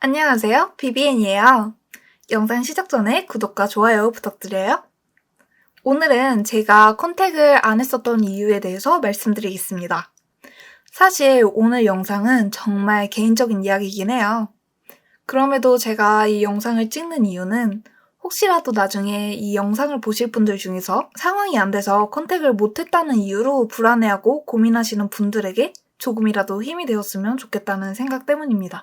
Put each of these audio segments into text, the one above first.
안녕하세요. 비비엔이에요. 영상 시작 전에 구독과 좋아요 부탁드려요. 오늘은 제가 컨택을 안 했었던 이유에 대해서 말씀드리겠습니다. 사실 오늘 영상은 정말 개인적인 이야기이긴 해요. 그럼에도 제가 이 영상을 찍는 이유는 혹시라도 나중에 이 영상을 보실 분들 중에서 상황이 안 돼서 컨택을 못했다는 이유로 불안해하고 고민하시는 분들에게 조금이라도 힘이 되었으면 좋겠다는 생각 때문입니다.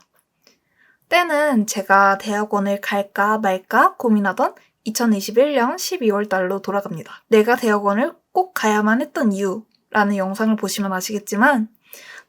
때는 제가 대학원을 갈까 말까 고민하던 2021년 12월 달로 돌아갑니다. 내가 대학원을 꼭 가야만 했던 이유라는 영상을 보시면 아시겠지만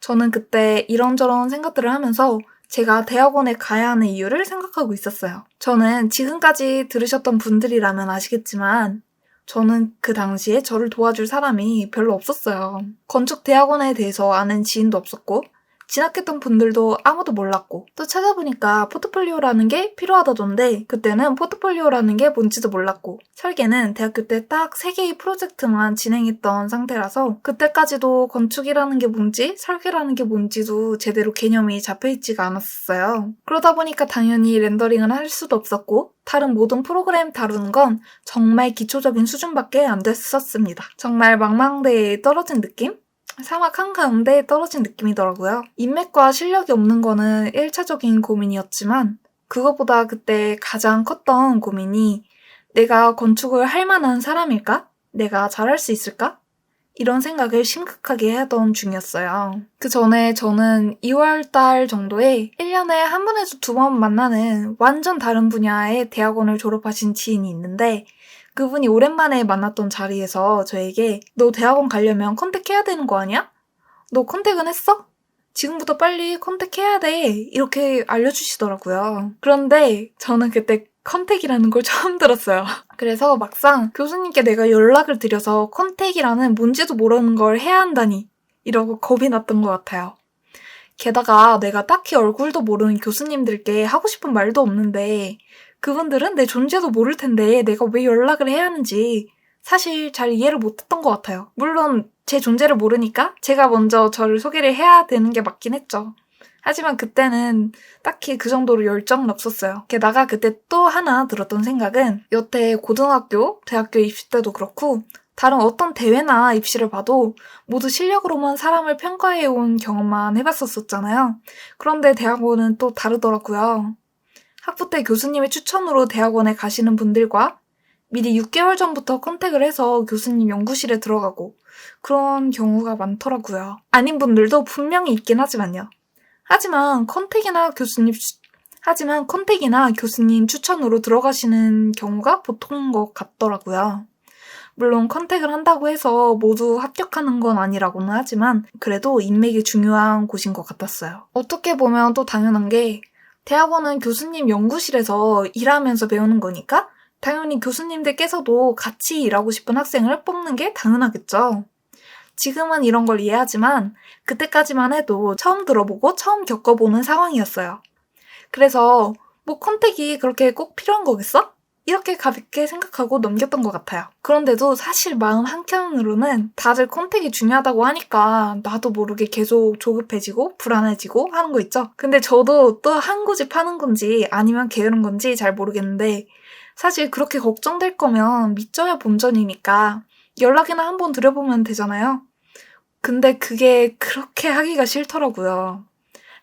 저는 그때 이런저런 생각들을 하면서 제가 대학원에 가야 하는 이유를 생각하고 있었어요. 저는 지금까지 들으셨던 분들이라면 아시겠지만 저는 그 당시에 저를 도와줄 사람이 별로 없었어요. 건축 대학원에 대해서 아는 지인도 없었고 진학했던 분들도 아무도 몰랐고 또 찾아보니까 포트폴리오라는 게 필요하다던데 그때는 포트폴리오라는 게 뭔지도 몰랐고 설계는 대학교 때 딱 3개의 프로젝트만 진행했던 상태라서 그때까지도 건축이라는 게 뭔지 설계라는 게 뭔지도 제대로 개념이 잡혀있지가 않았었어요. 그러다 보니까 당연히 렌더링을 할 수도 없었고 다른 모든 프로그램 다루는 건 정말 기초적인 수준밖에 안 됐었습니다. 정말 망망대해에 떨어진 느낌? 사막 한가운데 떨어진 느낌이더라고요. 인맥과 실력이 없는 거는 1차적인 고민이었지만 그것보다 그때 가장 컸던 고민이 내가 건축을 할 만한 사람일까? 내가 잘할 수 있을까? 이런 생각을 심각하게 하던 중이었어요. 그 전에 저는 2월달 정도에 1년에 한 번에서 2번 만나는 완전 다른 분야의 대학원을 졸업하신 지인이 있는데 그분이 오랜만에 만났던 자리에서 저에게 너 대학원 가려면 컨택해야 되는 거 아니야? 너 컨택은 했어? 지금부터 빨리 컨택해야 돼. 이렇게 알려주시더라고요. 그런데 저는 그때 컨택이라는 걸 처음 들었어요. 그래서 막상 교수님께 내가 연락을 드려서 컨택이라는 뭔지도 모르는 걸 해야 한다니 이러고 겁이 났던 것 같아요. 게다가 내가 딱히 얼굴도 모르는 교수님들께 하고 싶은 말도 없는데 그분들은 내 존재도 모를 텐데 내가 왜 연락을 해야 하는지 사실 잘 이해를 못했던 것 같아요. 물론 제 존재를 모르니까 제가 먼저 저를 소개를 해야 되는 게 맞긴 했죠. 하지만 그때는 딱히 그 정도로 열정은 없었어요. 게다가 그때 또 하나 들었던 생각은 여태 고등학교, 대학교 입시 때도 그렇고 다른 어떤 대회나 입시를 봐도 모두 실력으로만 사람을 평가해온 경험만 해봤었잖아요. 그런데 대학원은 또 다르더라고요. 학부 때 교수님의 추천으로 대학원에 가시는 분들과 미리 6개월 전부터 컨택을 해서 교수님 연구실에 들어가고 그런 경우가 많더라고요. 아닌 분들도 분명히 있긴 하지만요. 하지만 컨택이나 교수님 추천으로 들어가시는 경우가 보통인 것 같더라고요. 물론 컨택을 한다고 해서 모두 합격하는 건 아니라고는 하지만 그래도 인맥이 중요한 곳인 것 같았어요. 어떻게 보면 또 당연한 게 대학원은 교수님 연구실에서 일하면서 배우는 거니까 당연히 교수님들께서도 같이 일하고 싶은 학생을 뽑는 게 당연하겠죠. 지금은 이런 걸 이해하지만 그때까지만 해도 처음 들어보고 처음 겪어보는 상황이었어요. 그래서 뭐 컨택이 그렇게 꼭 필요한 거겠어? 이렇게 가볍게 생각하고 넘겼던 것 같아요. 그런데도 사실 마음 한켠으로는 다들 컨택이 중요하다고 하니까 나도 모르게 계속 조급해지고 불안해지고 하는 거 있죠? 근데 저도 또 한 고집 하는 건지 아니면 게으른 건지 잘 모르겠는데 사실 그렇게 걱정될 거면 믿져야 본전이니까 연락이나 한번 드려보면 되잖아요. 근데 그게 그렇게 하기가 싫더라고요.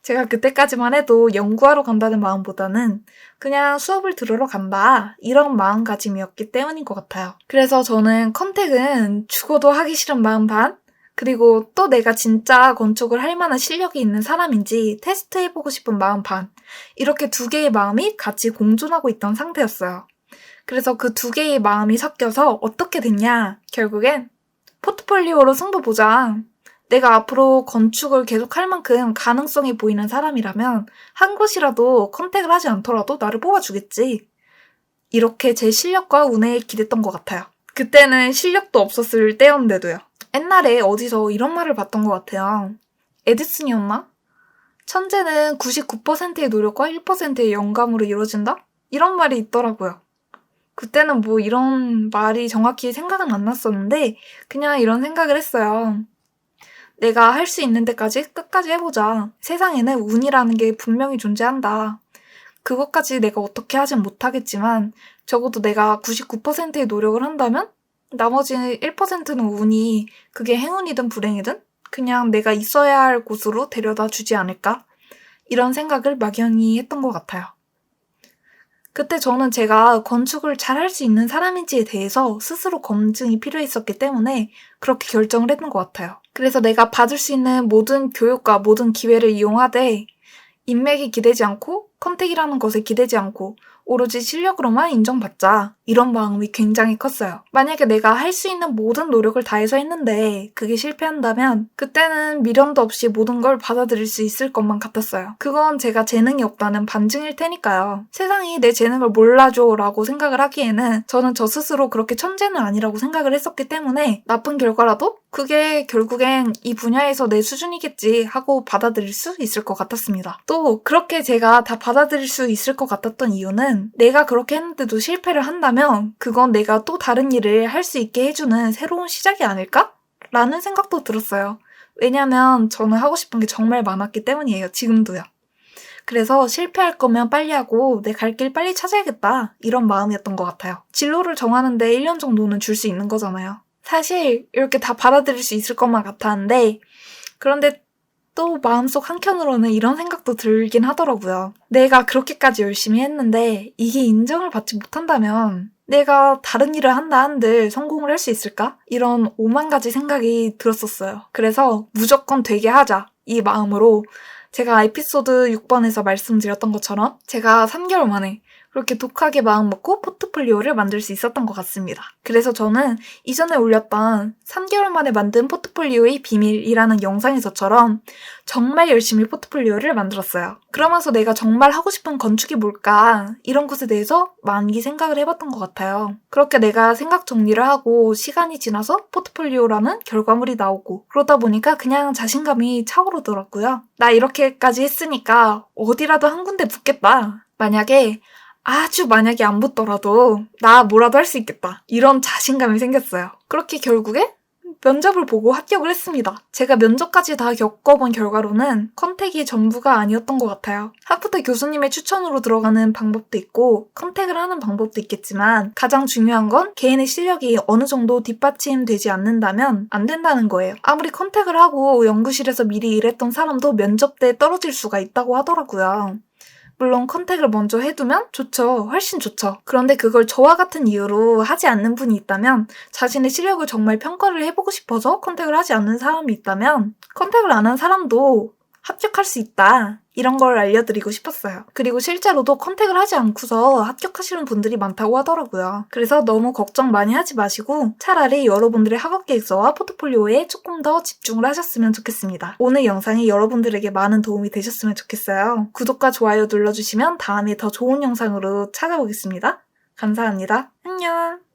제가 그때까지만 해도 연구하러 간다는 마음보다는 그냥 수업을 들으러 간다 이런 마음가짐이었기 때문인 것 같아요. 그래서 저는 컨택은 죽어도 하기 싫은 마음 반 그리고 또 내가 진짜 건축을 할 만한 실력이 있는 사람인지 테스트해보고 싶은 마음 반 이렇게 2개의 마음이 같이 공존하고 있던 상태였어요. 그래서 그 2개의 마음이 섞여서 어떻게 됐냐 결국엔 포트폴리오로 승부 보자. 내가 앞으로 건축을 계속 할 만큼 가능성이 보이는 사람이라면 한 곳이라도 컨택을 하지 않더라도 나를 뽑아주겠지. 이렇게 제 실력과 운에 기댔던 것 같아요. 그때는 실력도 없었을 때였는데도요. 옛날에 어디서 이런 말을 봤던 것 같아요. 에디슨이었나? 천재는 99%의 노력과 1%의 영감으로 이루어진다? 이런 말이 있더라고요. 그때는 뭐 이런 말이 정확히 생각은 안 났었는데 그냥 이런 생각을 했어요. 내가 할 수 있는 데까지 끝까지 해보자. 세상에는 운이라는 게 분명히 존재한다. 그것까지 내가 어떻게 하진 못하겠지만 적어도 내가 99%의 노력을 한다면 나머지 1%는 운이 그게 행운이든 불행이든 그냥 내가 있어야 할 곳으로 데려다 주지 않을까? 이런 생각을 막연히 했던 것 같아요. 그때 저는 제가 건축을 잘 할 수 있는 사람인지에 대해서 스스로 검증이 필요했었기 때문에 그렇게 결정을 했던 것 같아요. 그래서 내가 받을 수 있는 모든 교육과 모든 기회를 이용하되 인맥에 기대지 않고 컨택이라는 것에 기대지 않고 오로지 실력으로만 인정받자 이런 마음이 굉장히 컸어요. 만약에 내가 할 수 있는 모든 노력을 다해서 했는데 그게 실패한다면 그때는 미련도 없이 모든 걸 받아들일 수 있을 것만 같았어요. 그건 제가 재능이 없다는 반증일 테니까요. 세상이 내 재능을 몰라줘 라고 생각을 하기에는 저는 저 스스로 그렇게 천재는 아니라고 생각을 했었기 때문에 나쁜 결과라도 그게 결국엔 이 분야에서 내 수준이겠지 하고 받아들일 수 있을 것 같았습니다. 또 그렇게 제가 다 받아들일 수 있을 것 같았던 이유는 내가 그렇게 했는데도 실패를 한다면 그건 내가 또 다른 일을 할 수 있게 해주는 새로운 시작이 아닐까? 라는 생각도 들었어요. 왜냐면 저는 하고 싶은 게 정말 많았기 때문이에요. 지금도요. 그래서 실패할 거면 빨리 하고 내 갈 길 빨리 찾아야겠다 이런 마음이었던 것 같아요. 진로를 정하는데 1년 정도는 줄 수 있는 거잖아요. 사실 이렇게 다 받아들일 수 있을 것만 같았는데 그런데 또 마음속 한켠으로는 이런 생각도 들긴 하더라고요. 내가 그렇게까지 열심히 했는데 이게 인정을 받지 못한다면 내가 다른 일을 한다 한들 성공을 할 수 있을까? 이런 오만 가지 생각이 들었었어요. 그래서 무조건 되게 하자 이 마음으로 제가 에피소드 6번에서 말씀드렸던 것처럼 제가 3개월 만에 그렇게 독하게 마음먹고 포트폴리오를 만들 수 있었던 것 같습니다. 그래서 저는 이전에 올렸던 3개월 만에 만든 포트폴리오의 비밀이라는 영상에서처럼 정말 열심히 포트폴리오를 만들었어요. 그러면서 내가 정말 하고 싶은 건축이 뭘까 이런 것에 대해서 많이 생각을 해봤던 것 같아요. 그렇게 내가 생각 정리를 하고 시간이 지나서 포트폴리오라는 결과물이 나오고 그러다 보니까 그냥 자신감이 차오르더라고요. 나 이렇게까지 했으니까 어디라도 한 군데 붙겠다. 만약에 안 붙더라도 나 뭐라도 할 수 있겠다. 이런 자신감이 생겼어요. 그렇게 결국에 면접을 보고 합격을 했습니다. 제가 면접까지 다 겪어본 결과로는 컨택이 전부가 아니었던 것 같아요. 학부때 교수님의 추천으로 들어가는 방법도 있고 컨택을 하는 방법도 있겠지만 가장 중요한 건 개인의 실력이 어느 정도 뒷받침되지 않는다면 안 된다는 거예요. 아무리 컨택을 하고 연구실에서 미리 일했던 사람도 면접 때 떨어질 수가 있다고 하더라고요. 물론 컨택을 먼저 해두면 좋죠. 훨씬 좋죠. 그런데 그걸 저와 같은 이유로 하지 않는 분이 있다면 자신의 실력을 정말 평가를 해보고 싶어서 컨택을 하지 않는 사람이 있다면 컨택을 안 한 사람도 합격할 수 있다. 이런 걸 알려드리고 싶었어요. 그리고 실제로도 컨택을 하지 않고서 합격하시는 분들이 많다고 하더라고요. 그래서 너무 걱정 많이 하지 마시고 차라리 여러분들의 학업 계획서와 포트폴리오에 조금 더 집중을 하셨으면 좋겠습니다. 오늘 영상이 여러분들에게 많은 도움이 되셨으면 좋겠어요. 구독과 좋아요 눌러주시면 다음에 더 좋은 영상으로 찾아오겠습니다. 감사합니다. 안녕!